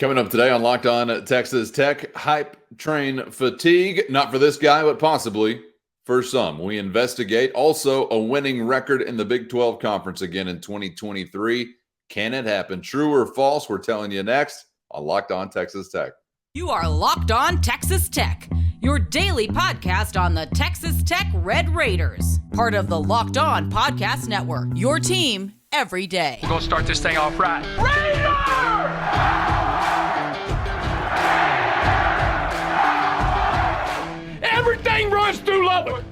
Coming up today on Locked On Texas Tech, hype train fatigue. Not for this guy, but possibly for some. We investigate also a winning record in the Big 12 Conference again in 2023. Can it happen? True or false? We're telling you next on Locked On Texas Tech. You are Locked On Texas Tech, your daily podcast on the Texas Tech Red Raiders. Part of the Locked On Podcast Network, your team every day. We're going to start this thing off right. Raider! Everything runs through Lubbock.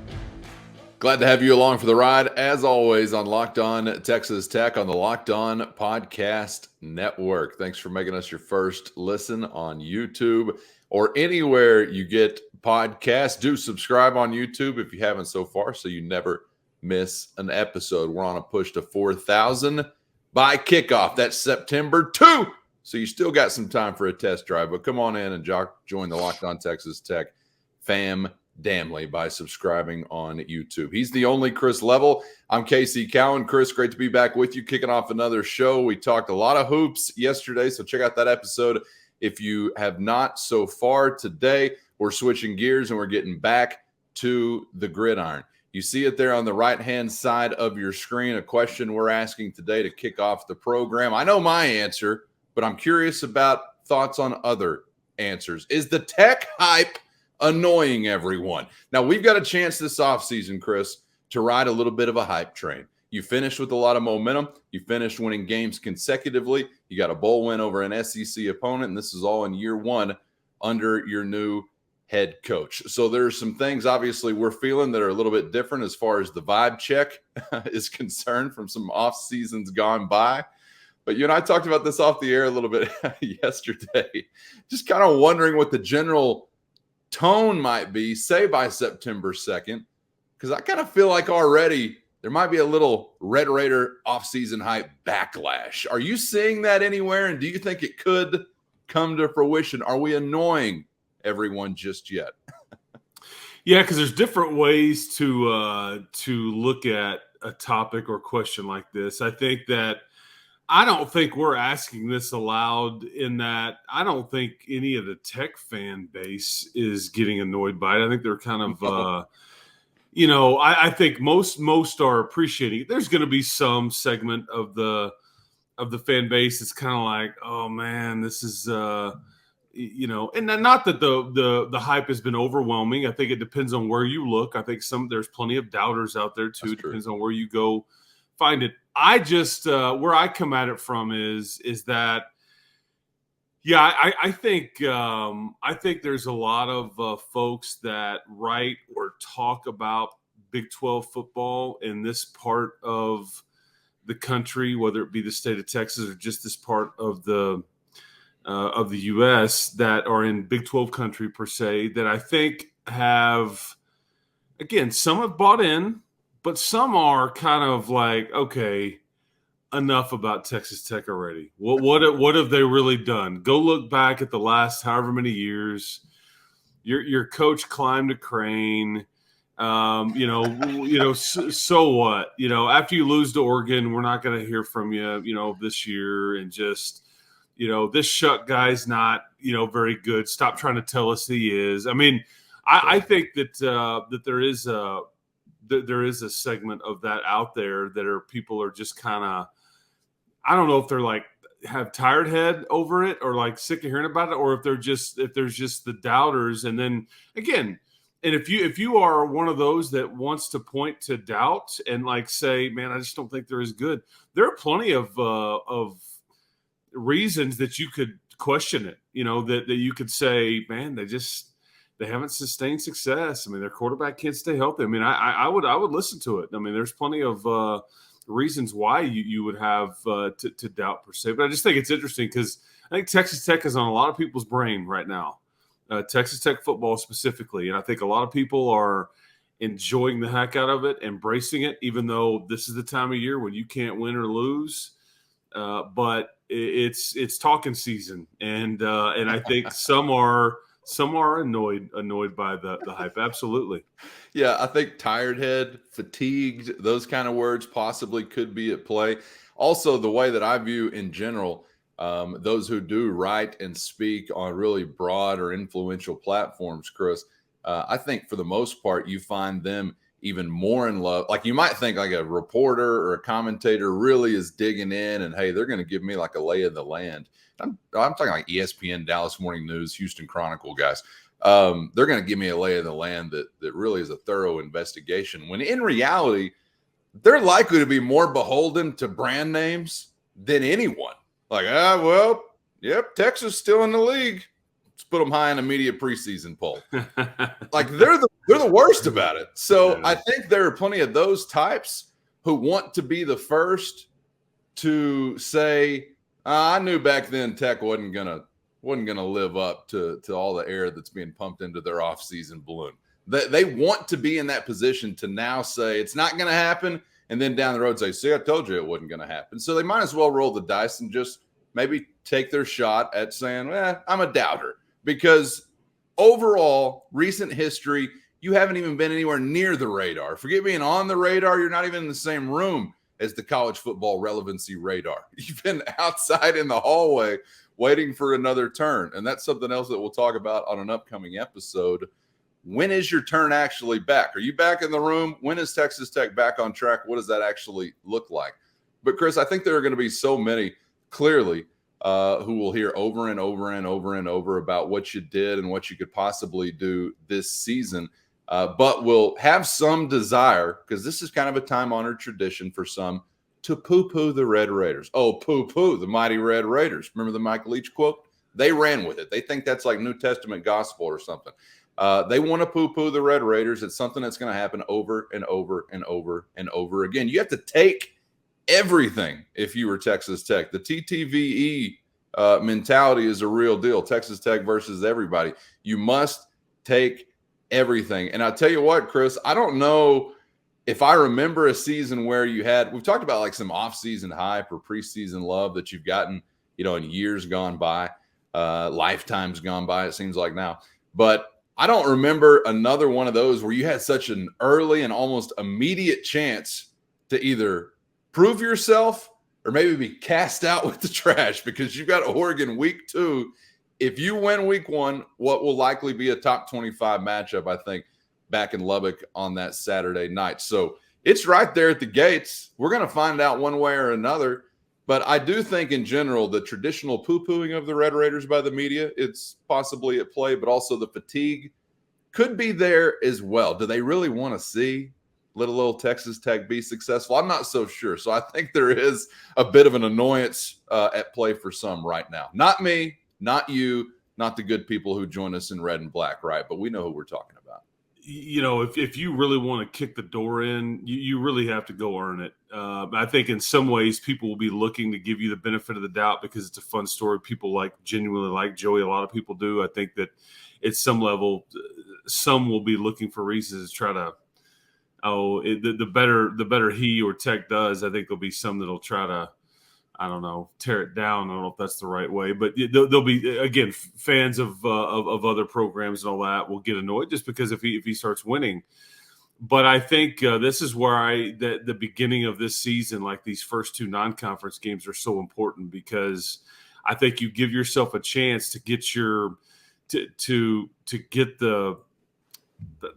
Glad to have you along for the ride, as always, on Locked On Texas Tech on the Locked On Podcast Network. Thanks for making us your first listen on YouTube or anywhere you get podcasts. Do subscribe on YouTube if you haven't so far, so you never miss an episode. We're on a push to 4,000 by kickoff. That's September 2. So you still got some time for a test drive, but come on in and join the Locked On Texas Tech fam Damley by subscribing on YouTube. He's the only Chris Level. I'm Casey Cowan. Chris, great to be back with you, kicking off another show. We talked a lot of hoops yesterday, so check out that episode if you have not so far. Today, we're switching gears and we're getting back to the gridiron. You see it there on the right-hand side of your screen, a question we're asking today to kick off the program. I know my answer, but I'm curious about thoughts on other answers. Is the Tech hype annoying everyone? Now, we've got a chance this offseason, Chris, to ride a little bit of a hype train. You finished with a lot of momentum. You finished winning games consecutively. You got a bowl win over an SEC opponent, and this is all in year one under your new head coach. So there's some things, obviously, we're feeling that are a little bit different as far as the vibe check is concerned from some off seasons gone by. But you and I talked about this off the air a little bit yesterday. Just kind of wondering what the general tone might be, say, by September 2nd, because I kind of feel like already there might be a little Red Raider offseason hype backlash. Are you seeing that anywhere, and do you think it could come to fruition? Are we annoying everyone just yet? Yeah, because there's different ways to look at a topic or question like this. I don't think we're asking this aloud, in that I don't think any of the Tech fan base is getting annoyed by it. I think they're kind of, I think most are appreciating it. There's going to be some segment of the fan base that's kind of like, oh man, this is, and not that the hype has been overwhelming. I think it depends on where you look. I think there's plenty of doubters out there too. It depends on where you go find it. I just where I come at it from is that, yeah, I think there's a lot of folks that write or talk about Big 12 football in this part of the country, whether it be the state of Texas or just this part of the U.S. that are in Big 12 country per se, that I think have, again, some have bought in, but some are kind of like, okay, enough about Texas Tech already. What have they really done? Go look back at the last however many years. Your coach climbed a crane. So what? After you lose to Oregon, we're not going to hear from you, this year. And just, this Shuck guy's not, very good. Stop trying to tell us he is. I mean, I think that there is a segment of that out there that people are just kind of, I don't know if they're like have tired head over it or like sick of hearing about it, or if there's just the doubters. And then again, and if you are one of those that wants to point to doubt and like say, man, I just don't think they're as good, there are plenty of reasons that you could question it, that you could say, man, they haven't sustained success. I mean, their quarterback can't stay healthy. I mean, I would listen to it. I mean, there's plenty of reasons why you would have to doubt per se. But I just think it's interesting because I think Texas Tech is on a lot of people's brain right now, Texas Tech football specifically. And I think a lot of people are enjoying the heck out of it, embracing it, even though this is the time of year when you can't win or lose. But it's talking season, and I think some are annoyed by the hype. Absolutely. Yeah, I think tired head, fatigued, those kind of words possibly could be at play. Also, the way that I view in general, those who do write and speak on really broad or influential platforms, Chris, I think for the most part, you find them even more in love. Like you might think like a reporter or a commentator really is digging in and, hey, they're going to give me like a lay of the land. I'm talking like ESPN, Dallas Morning News, Houston Chronicle guys. They're going to give me a lay of the land that really is a thorough investigation, when in reality, they're likely to be more beholden to brand names than anyone. Like, well, yep, Texas still in the league. Let's put them high in the media preseason poll. Like they're the worst about it. So Yeah. I think there are plenty of those types who want to be the first to say, I knew back then Tech wasn't gonna live up to all the air that's being pumped into their offseason balloon. They want to be in that position to now say it's not going to happen, and then down the road say, see, I told you it wasn't going to happen. So they might as well roll the dice and just maybe take their shot at saying, I'm a doubter. Because overall, recent history, you haven't even been anywhere near the radar. Forget being on the radar, you're not even in the same room as the college football relevancy radar. You've been outside in the hallway waiting for another turn. And that's something else that we'll talk about on an upcoming episode. When is your turn actually back? Are you back in the room? When is Texas Tech back on track? What does that actually look like? But Chris, I think there are going to be so many clearly who will hear over and over and over and over about what you did and what you could possibly do this season, but will have some desire, because this is kind of a time-honored tradition for some, to poo-poo the Red Raiders. Oh, poo-poo the mighty Red Raiders. Remember the Mike Leach quote? They ran with it. They think that's like New Testament gospel or something. They want to poo-poo the Red Raiders. It's something that's going to happen over and over and over and over again. You have to take everything if you were Texas Tech. The TTVE mentality is a real deal. Texas Tech versus everybody. You must take everything. And I'll tell you what, Chris, I don't know if I remember a season where we've talked about like some off-season hype or preseason love that you've gotten, in years gone by, lifetimes gone by, it seems like now. But I don't remember another one of those where you had such an early and almost immediate chance to either prove yourself or maybe be cast out with the trash, because you got Oregon week 2. If you win week 1, what will likely be a top 25 matchup, I think, back in Lubbock on that Saturday night. So it's right there at the gates. We're going to find out one way or another. But I do think in general, the traditional poo-pooing of the Red Raiders by the media, it's possibly at play, but also the fatigue could be there as well. Do they really want to see little Texas Tech be successful? I'm not so sure. So I think there is a bit of an annoyance at play for some right now. Not me, not you, not the good people who join us in red and black, right? But we know who we're talking about. If you really want to kick the door in, you really have to go earn it. I think in some ways people will be looking to give you the benefit of the doubt because it's a fun story. People genuinely like Joey. A lot of people do. I think that at some level, some will be looking for reasons to try to, the better he or Tech does, I think there'll be some that'll try to, I don't know, tear it down. I don't know if that's the right way, but there'll be, again, fans of other programs and all that will get annoyed just because if he starts winning. But I think this is where the beginning of this season, like these first 2 non-conference games, are so important, because I think you give yourself a chance to get to get the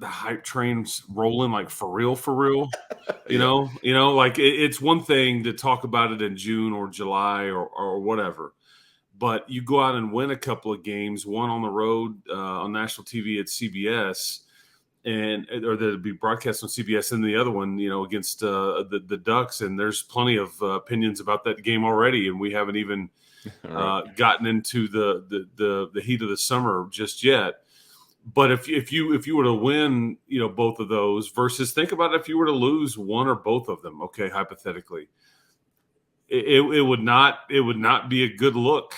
hype trains rolling, like for real. It's one thing to talk about it in June or July or whatever, but you go out and win a couple of games, one on the road on national TV at CBS, or that'd be broadcast on CBS, and the other one, against the Ducks. And there's plenty of opinions about that game already, and we haven't even gotten into the heat of the summer just yet. But if you were to win, both of those, versus think about if you were to lose one or both of them, okay, hypothetically, it would not be a good look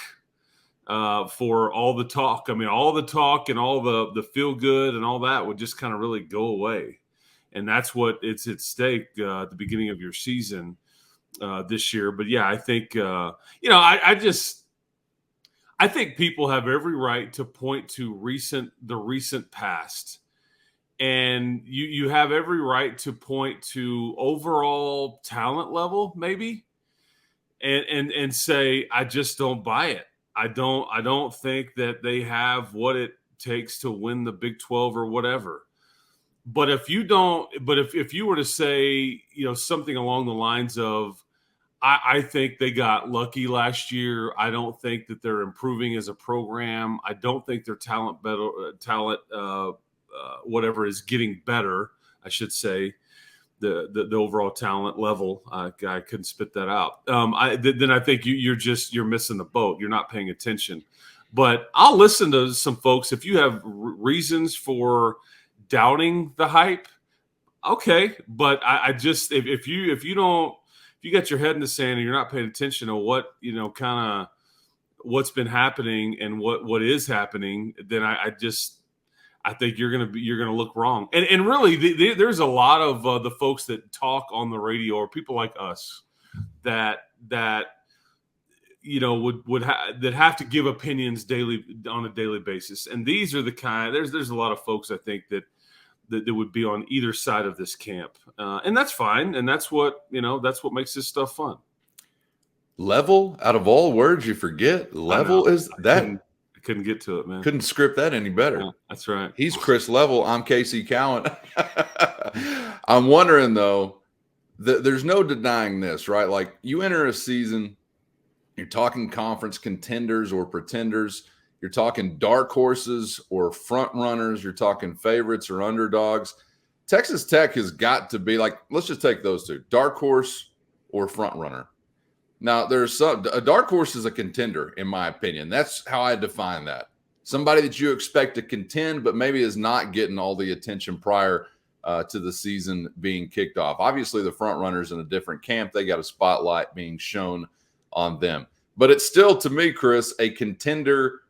for all the talk. I mean, all the talk and all the feel good and all that would just kind of really go away, and that's what it's at stake at the beginning of your season this year. But yeah, I think I think people have every right to point to the recent past, and you have every right to point to overall talent level, maybe. and say, I just don't buy it. I don't think that they have what it takes to win the Big 12 or whatever. But if you don't, but if you were to say, something along the lines of, I think they got lucky last year. I don't think that they're improving as a program. I don't think their whatever is getting better, I should say. The overall talent level, I couldn't spit that out. Then I think you're missing the boat. You're not paying attention. But I'll listen to some folks if you have reasons for doubting the hype. Okay, but I just if you got your head in the sand and you're not paying attention to what kind of what's been happening and what is happening, then I think you're gonna look wrong. And really, there's a lot of the folks that talk on the radio or people like us that would have to give opinions on a daily basis. And these are the kind. There's a lot of folks I think that would be on either side of this camp, and that's fine. And that's what makes this stuff fun. Level, out of all words, you forget level is that. Couldn't get to it, man. Couldn't script that any better. Yeah, that's right. He's Chris Level. I'm Casey Cowan. I'm wondering, though, there's no denying this, right? Like, you enter a season, you're talking conference contenders or pretenders. You're talking dark horses or front runners. You're talking favorites or underdogs. Texas Tech has got to be like, let's just take those two, dark horse or front runner. Now, a dark horse is a contender, in my opinion. That's how I define that. Somebody that you expect to contend, but maybe is not getting all the attention prior to the season being kicked off. Obviously, the front runners in a different camp, they got a spotlight being shown on them. But it's still, to me, Chris, a contender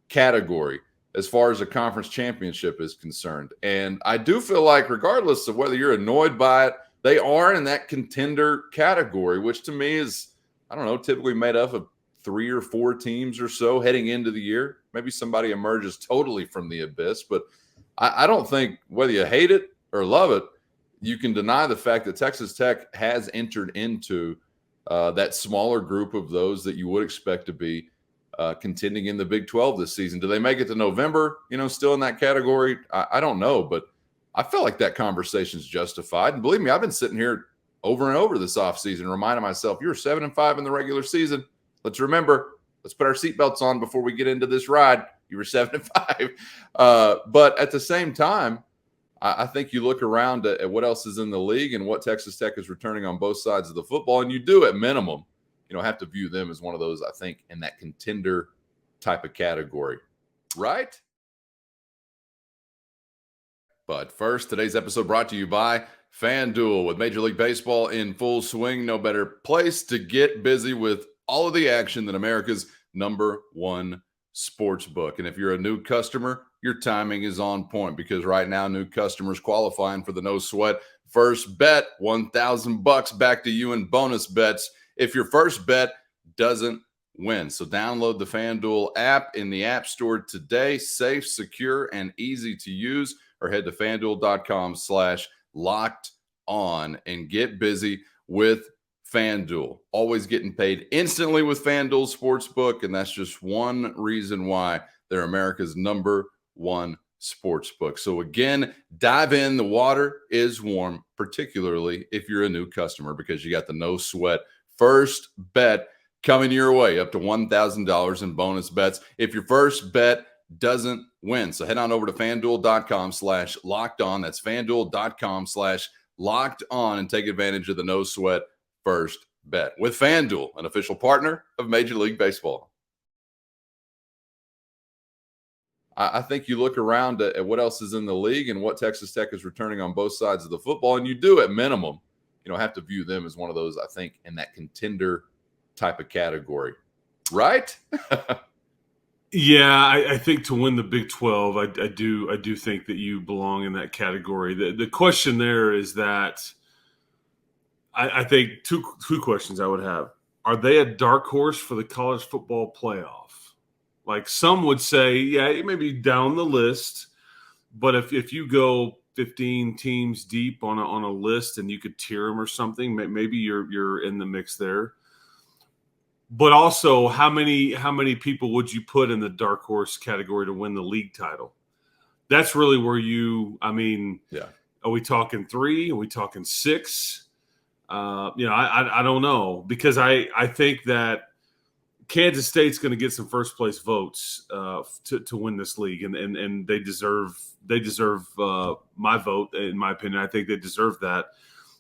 category as far as a conference championship is concerned. And I do feel like, regardless of whether you're annoyed by it, they are in that contender category, which to me is, I don't know, typically made up of 3 or 4 teams or so heading into the year. Maybe somebody emerges totally from the abyss, but I don't think whether you hate it or love it, you can deny the fact that Texas Tech has entered into that smaller group of those that you would expect to be contending in the Big 12 this season. Do they make it to November, still in that category? I don't know, but I feel like that conversation's justified. And believe me, I've been sitting here over and over this offseason, reminding myself, you were 7-5 in the regular season. Let's put our seatbelts on before we get into this ride. You were 7-5. But at the same time, I think you look around at what else is in the league and what Texas Tech is returning on both sides of the football, and you do at minimum, have to view them as one of those, I think, in that contender type of category, right? But first, today's episode brought to you by FanDuel. With Major League Baseball in full swing, no better place to get busy with all of the action than America's #1 sports book. And if you're a new customer, your timing is on point, because right now new customers qualifying for the no sweat first bet, $1,000 back to you in bonus bets if your first bet doesn't win. So download the FanDuel app in the App Store today. Safe, secure, and easy to use. Or head to FanDuel.com/locked-on and get busy with FanDuel. Always getting paid instantly with FanDuel Sportsbook, and that's just one reason why they're America's #1 sportsbook. So again, dive in. The water is warm, particularly if you're a new customer, because you got the no sweat first bet coming your way, up to $1,000 in bonus bets if your first bet doesn't win. So head on over to FanDuel.com/locked-on. That's FanDuel.com/locked-on and take advantage of the no sweat first bet with FanDuel, an official partner of Major League Baseball. I think you look around at what else is in the league and what Texas Tech is returning on both sides of the football, and you do at minimum, have to view them as one of those, I think, in that contender type of category, right? Yeah, I think to win the Big 12, I do think that you belong in that category. The question there is that I think two questions I would have. Are they a dark horse for the college football playoff? Like, some would say, yeah, it may be down the list, but if you go 15 teams deep on a list and you could tier them or something, maybe you're in the mix there. But also, how many people would you put in the dark horse category to win the league title? That's really where Yeah. Are we talking 3? Are we talking 6? I don't know, because I think that Kansas State's going to get some first place votes to win this league, and they deserve my vote, in my opinion. I think they deserve that.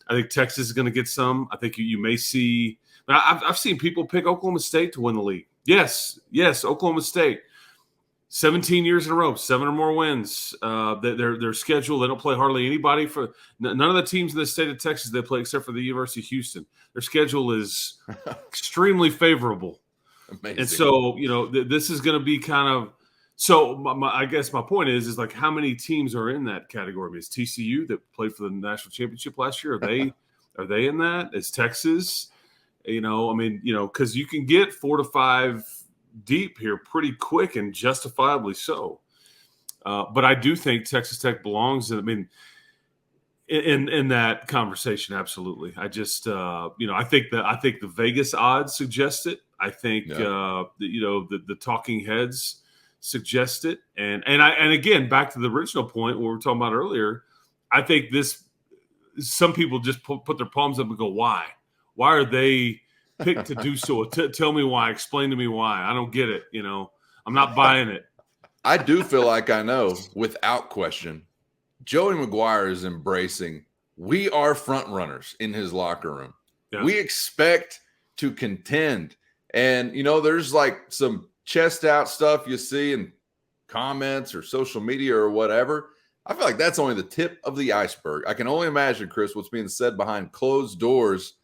I think Texas is going to get some. I think you may see. I've seen people pick Oklahoma State to win the league. Yes, Oklahoma State. 17 years in a row, 7 or more wins. Their schedule, they don't play hardly anybody for none of the teams in the state of Texas they play except for the University of Houston. Their schedule is extremely favorable. Amazing. And so, this is going to be kind of – so I guess my point is like how many teams are in that category? I mean, is TCU that played for the national championship last year? Are they in that? Is Texas? Because you can get 4 to 5 deep here pretty quick and justifiably so. But I do think Texas Tech belongs in that conversation. Absolutely. I just, I think the Vegas odds suggest it. I think, the talking heads suggest it. And again, back to the original point we were talking about earlier, I think some people just put their palms up and go, why? Why are they picked to do so? Tell me why. Explain to me why. I don't get it. I'm not buying it. I do feel like I know, without question, Joey McGuire is embracing, we are front runners in his locker room. Yeah. We expect to contend. And, there's like some chest out stuff you see in comments or social media or whatever. I feel like that's only the tip of the iceberg. I can only imagine, Chris, what's being said behind closed doors.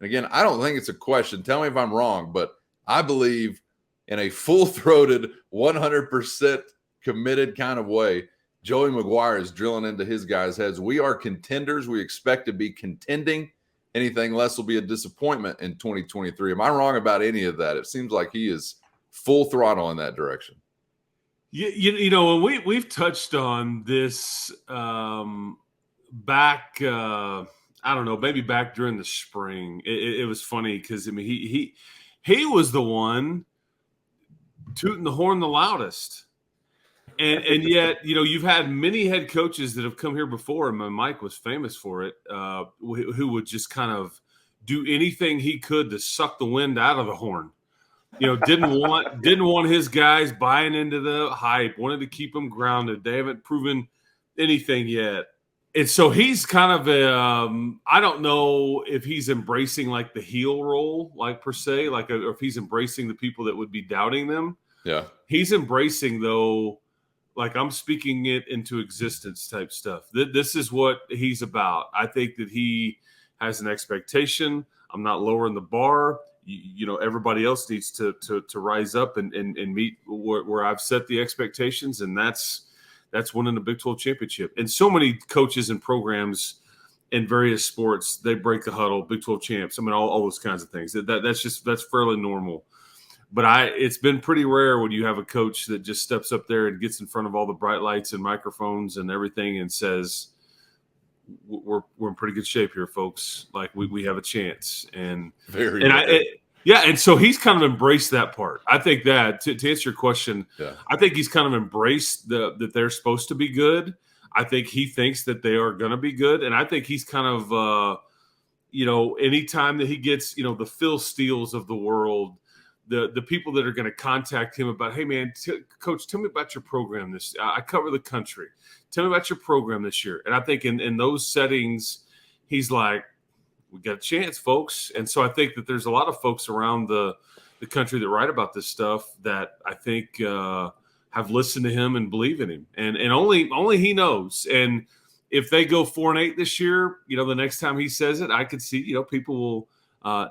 And again, I don't think it's a question. Tell me if I'm wrong, but I believe in a full-throated, 100% committed kind of way, Joey McGuire is drilling into his guys' heads. We are contenders. We expect to be contending. Anything less will be a disappointment in 2023. Am I wrong about any of that? It seems like he is full throttle in that direction. We've touched on this back I don't know, maybe back during the spring. It was funny because he was the one tooting the horn the loudest. And yet, you've had many head coaches that have come here before, and Mike was famous for it, who would just kind of do anything he could to suck the wind out of the horn. Didn't want his guys buying into the hype, wanted to keep them grounded. They haven't proven anything yet. And so he's kind of I don't know if he's embracing like the heel role, like per se, or if he's embracing the people that would be doubting them. Yeah. He's embracing, though, like I'm speaking it into existence type stuff. This is what he's about. I think that he has an expectation. I'm not lowering the bar. Everybody else needs to rise up and meet where I've set the expectations, and that's winning the Big 12 championship. And so many coaches and programs in various sports, they break the huddle, Big 12 champs. I mean, all those kinds of things. That's fairly normal. But it's been pretty rare when you have a coach that just steps up there and gets in front of all the bright lights and microphones and everything and says, we're in pretty good shape here, folks. Like we have a chance. And so he's kind of embraced that part. I think that to answer your question, I think he's kind of embraced that they're supposed to be good. I think he thinks that they are going to be good. And I think he's kind of, anytime that he gets, the Phil Steeles of the world, the people that are going to contact him about, hey, man, Coach, tell me about your program I cover the country. Tell me about your program this year. And I think in those settings, he's like, we got a chance, folks. And so I think that there's a lot of folks around the country that write about this stuff that I think have listened to him and believe in him. And only he knows. And if they go 4-8 this year, the next time he says it, I could see, people will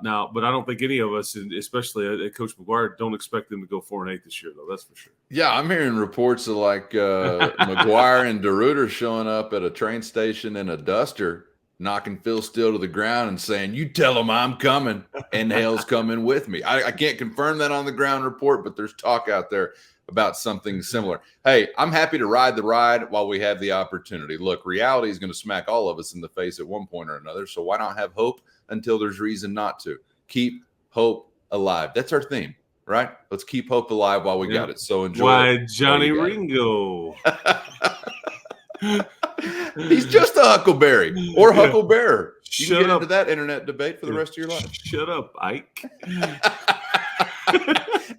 now, but I don't think any of us, especially Coach McGuire, don't expect them to go 4-8 this year, though. That's for sure. Yeah, I'm hearing reports of McGuire and DeRuyter showing up at a train station in a duster, knocking Phil Steele to the ground and saying, you tell him I'm coming and Hale's coming with me. I can't confirm that on the ground report, but there's talk out there about something similar. Hey, I'm happy to ride the ride while we have the opportunity. Look, reality is going to smack all of us in the face at one point or another, so why not have hope until there's reason not to? Keep hope alive. That's our theme, right? Let's keep hope alive while we got it. So enjoy. Why, Johnny Ringo? He's just a huckleberry or hucklebearer. You can get into that internet debate for the rest of your life. Shut up, Ike.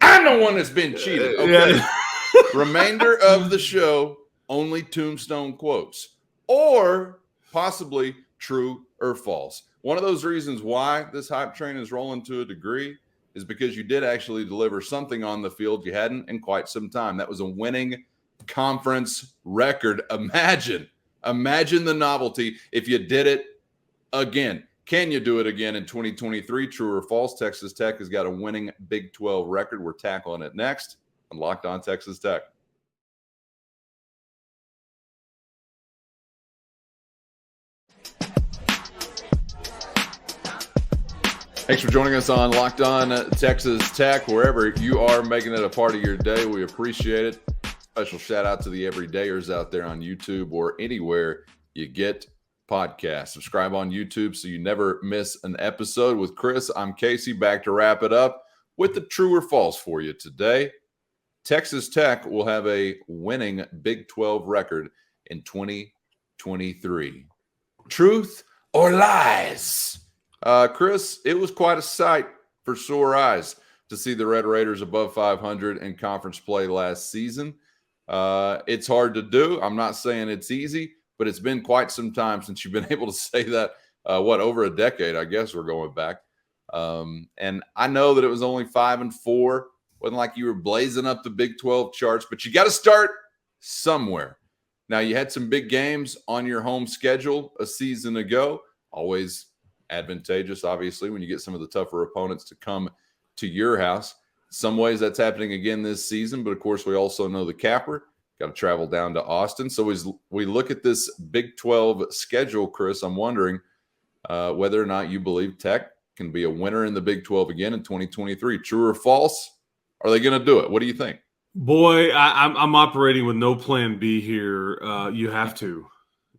I'm the one that's been cheated. Okay. Remainder of the show, only tombstone quotes or possibly true or false. One of those reasons why this hype train is rolling to a degree is because you did actually deliver something on the field you hadn't in quite some time. That was a winning conference record. Imagine the novelty if you did it again. Can you do it again in 2023? True or false? Texas Tech has got a winning Big 12 record. We're tackling it next on Locked On Texas Tech. Thanks for joining us on Locked On Texas Tech. Wherever you are making it a part of your day, we appreciate it. Special shout out to the everydayers out there on YouTube or anywhere you get podcasts. Subscribe on YouTube so you never miss an episode. With Chris, I'm Casey, back to wrap it up with the true or false for you today. Texas Tech will have a winning Big 12 record in 2023. Truth or lies? Chris, it was quite a sight for sore eyes to see the Red Raiders above 500 in conference play last season. It's hard to do. I'm not saying it's easy, but it's been quite some time since you've been able to say that. Over a decade, I guess we're going back. And I know that it was only 5-4. Wasn't like you were blazing up the Big 12 charts, but you got to start somewhere. Now, you had some big games on your home schedule a season ago. Always advantageous, obviously, when you get some of the tougher opponents to come to your house. Some ways that's happening again this season, but of course we also know the capper. Got to travel down to Austin. So as we look at this Big 12 schedule, Chris, I'm wondering whether or not you believe Tech can be a winner in the Big 12 again in 2023. True or false? Are they going to do it? What do you think? Boy, I'm operating with no plan B here. You have to,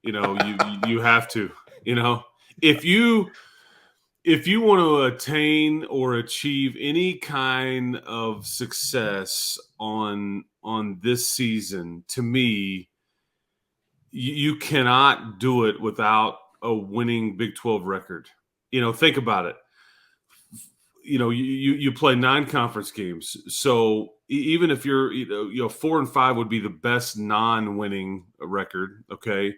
you have to, if you want to attain or achieve any kind of success on this season, to me, you cannot do it without a winning Big 12 record. Think about it. You play 9 conference games. So even if you're 4-5 would be the best non-winning record. Okay.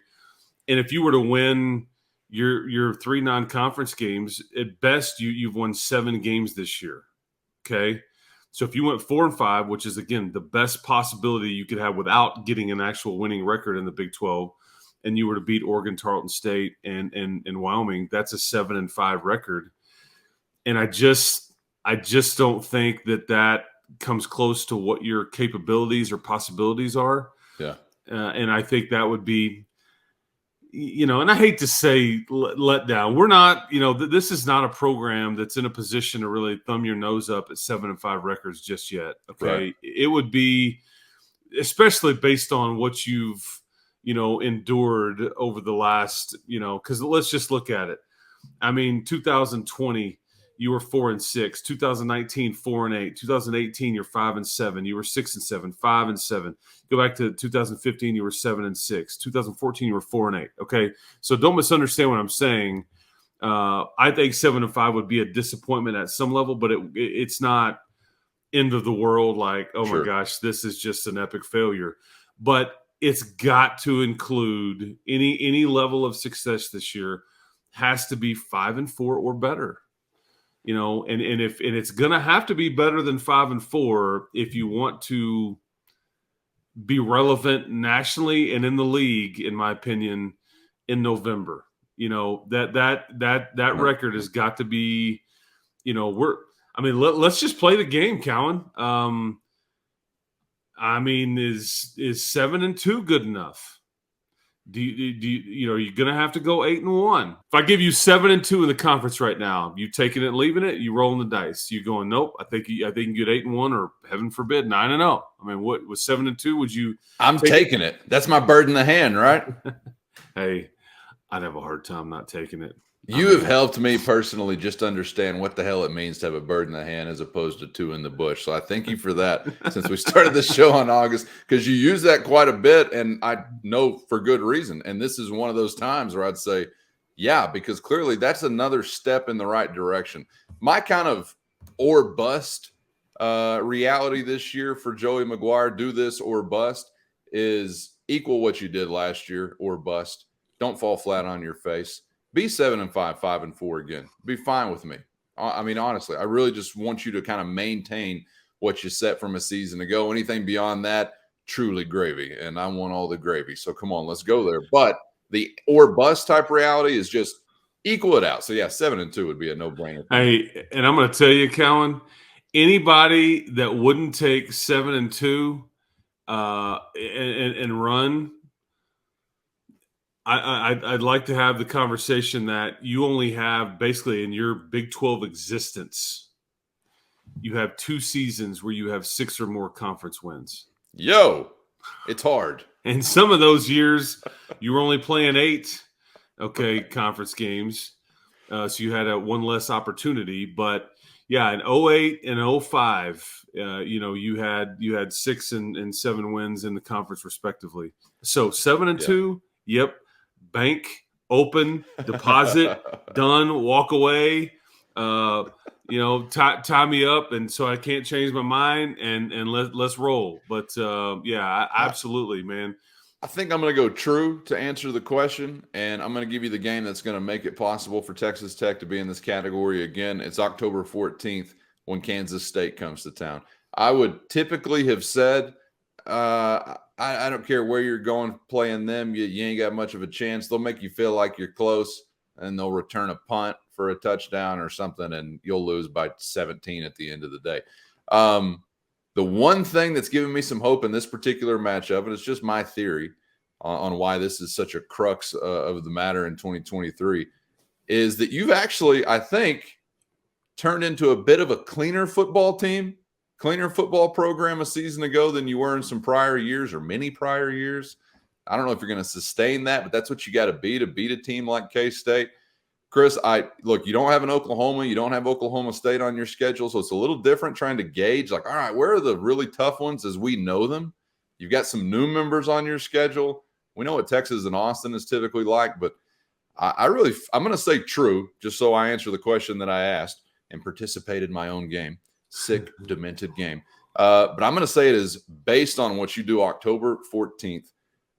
And if you were to win your 3 non-conference games, at best you've won 7 games this year. Okay. So if you went 4-5, which is again the best possibility you could have without getting an actual winning record in the Big 12, and you were to beat Oregon, Tarleton State, and Wyoming, that's a 7-5 record. And I just don't think that comes close to what your capabilities or possibilities are. Yeah. And I think that would be, and I hate to say let down. We're not, this is not a program that's in a position to really thumb your nose up at 7-5 records just yet. Okay. Right. It would be, especially based on what you've, endured over the last, because let's just look at it. I mean, 2020, you were 4-6. 2019, 4-8. 2018, you're 5-7. You were 6-7, 5-7. Go back to 2015, you were 7-6. 2014, you were 4-8. Okay, so don't misunderstand what I'm saying. I think 7-5 would be a disappointment at some level, but it's not end of the world. Like, oh my gosh, this is just an epic failure. But it's got to include any level of success this year has to be 5-4 or better. And it's gonna have to be better than 5-4 if you want to be relevant nationally and in the league, in my opinion, in November. That record has got to be, let's just play the game, Cowan. Is 7-2 good enough? Are you going to have to go 8-1? If I give you 7-2 in the conference right now, you taking it and leaving it? You rolling the dice? You going, nope, I think you can get 8-1 or heaven forbid 9-0. I mean, what was 7-2? Would you? I'm taking it. That's my bird in the hand, right? Hey, I'd have a hard time not taking it. You have helped me personally just understand what the hell it means to have a bird in the hand as opposed to two in the bush. So I thank you for that since we started the show in August, because you use that quite a bit, and I know for good reason. And this is one of those times where I'd say, yeah, because clearly that's another step in the right direction. My kind of or bust reality this year for Joey McGuire, do this or bust, is equal what you did last year or bust. Don't fall flat on your face. Be 7-5, 5-4 again. Be fine with me. I mean, honestly, I really just want you to kind of maintain what you set from a season ago. Anything beyond that, truly gravy. And I want all the gravy. So come on, let's go there. But the or bust type reality is just equal it out. So yeah, 7-2 would be a no-brainer. Hey, and I'm going to tell you, Callan, anybody that wouldn't take 7-2 and run, I'd like to have the conversation that you only have basically in your Big 12 existence, you have 2 seasons where you have 6 or more conference wins. Yo, it's hard. And some of those years you were only playing 8, conference games. So you had one less opportunity. But yeah, in 08 and 05, you had 6 and 7 wins in the conference respectively. So 7-2, yep. Bank, open, deposit, done, walk away, tie me up, and so I can't change my mind, and let's roll. But absolutely, man. I think I'm going to go true to answer the question, and I'm going to give you the game that's going to make it possible for Texas Tech to be in this category again. It's October 14th when Kansas State comes to town. I would typically have said I don't care where you're going playing them. You ain't got much of a chance. They'll make you feel like you're close, and they'll return a punt for a touchdown or something, and you'll lose by 17 at the end of the day. The one thing that's given me some hope in this particular matchup, and it's just my theory on why this is such a crux of the matter in 2023, is that you've actually, I think, turned into a bit of a cleaner football team. Cleaner football program a season ago than you were in some prior years or many prior years. I don't know if you're going to sustain that, but that's what you got to beat a team like K-State. Chris, you don't have an Oklahoma. You don't have Oklahoma State on your schedule, so it's a little different trying to gauge, all right, where are the really tough ones as we know them? You've got some new members on your schedule. We know what Texas and Austin is typically like, but I'm going to say true, just so I answer the question that I asked and participated in my own game. Sick, demented game. But I'm going to say it is based on what you do October 14th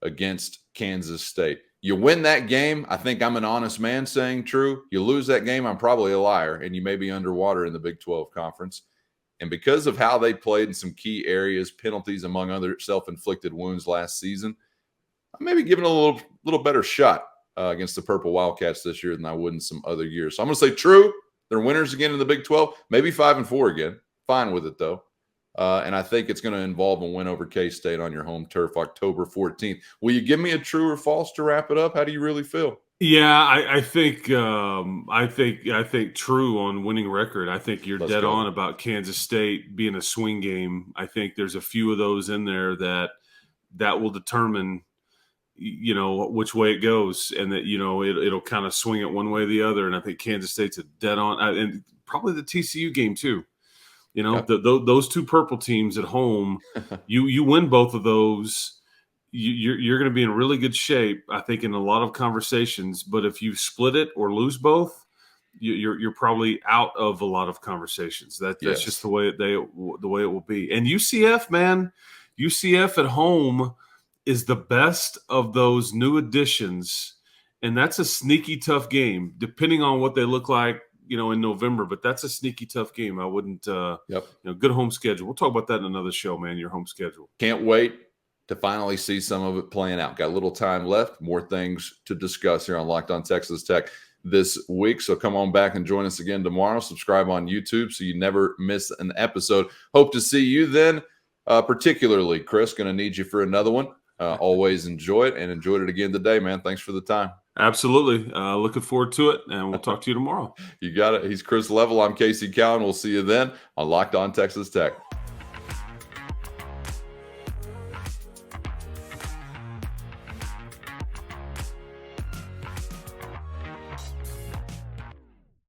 against Kansas State. You win that game, I think I'm an honest man saying true. You lose that game, I'm probably a liar, and you may be underwater in the Big 12 conference. And because of how they played in some key areas, penalties, among other self-inflicted wounds last season, I'm maybe giving a little better shot against the Purple Wildcats this year than I would in some other years. So I'm going to say true. They're winners again in the Big 12, maybe 5-4 again. Fine with it, though. And I think it's going to involve a win over K-State on your home turf October 14th. Will you give me a true or false to wrap it up? How do you really feel? Yeah, I think true on winning record. I think you're dead on about Kansas State being a swing game. I think there's a few of those in there that will determine which way it goes, and that it'll kind of swing it one way or the other. And I think Kansas State's a dead on, and probably the TCU game too. Those 2 purple teams at home, you win both of those, you're going to be in really good shape, I think, in a lot of conversations. But if you split it or lose both, you're probably out of a lot of conversations. That's just the way it will be. And UCF, man, UCF at home is the best of those new additions, and that's a sneaky tough game, depending on what they look like in November, but that's a sneaky tough game. I wouldn't, good home schedule. We'll talk about that in another show, man, your home schedule. Can't wait to finally see some of it playing out. Got a little time left, more things to discuss here on Locked On Texas Tech this week. So come on back and join us again tomorrow. Subscribe on YouTube so you never miss an episode. Hope to see you then, particularly, Chris, going to need you for another one. Always enjoy it, and enjoyed it again today, man. Thanks for the time. Absolutely. Looking forward to it, and we'll talk to you tomorrow. You got it. He's Chris Level. I'm Casey Cowan. We'll see you then on Locked On Texas Tech.